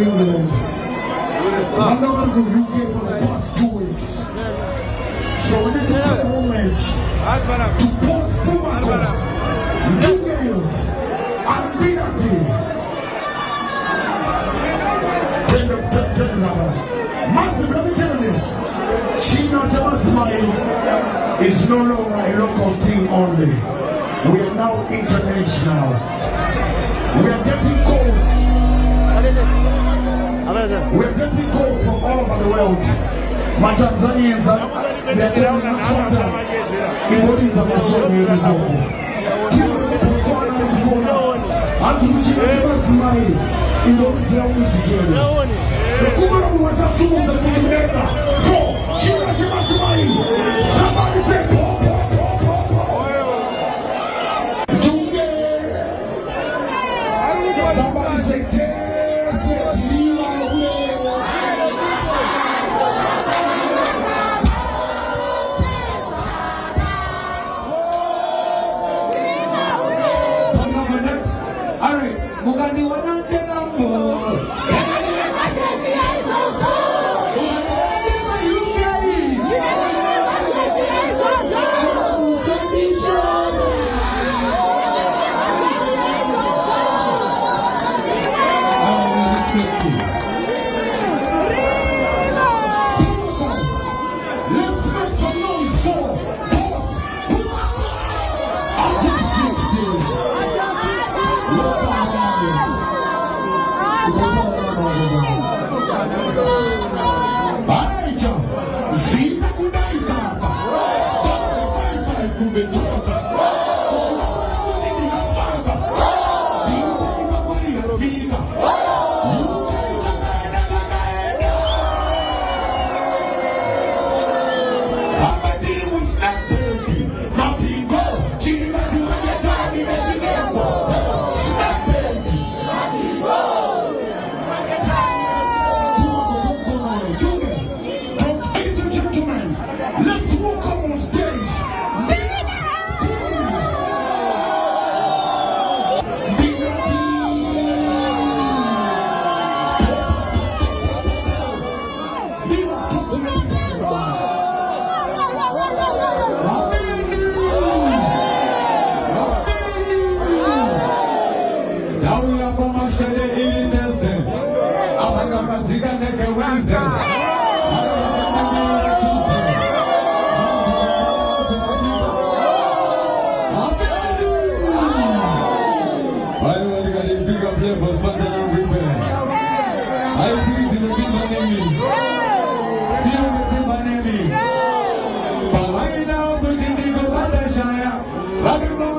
England. I'm not going to go UK for the past 2 weeks. So we need to take a moment to post Fumato, New Games, and Binati. Massive, let me tell you this. China Jamatumai is no longer a local team only. We are now international. We are getting calls. We are getting calls from all over the world. My Tanzanians are getting Twitter. Ibodi za masomo hivi hapo. Tulikuwa na mfano. Hatukuchia Jamatumai. Ibodi za muziki. Kumara kuweza sumu za kuimeka. China Jamatumai. Somebody say po. Somebody say for Spartan Repair. I see the Manemi. The Manemi. But right now, we can go back to Shaya.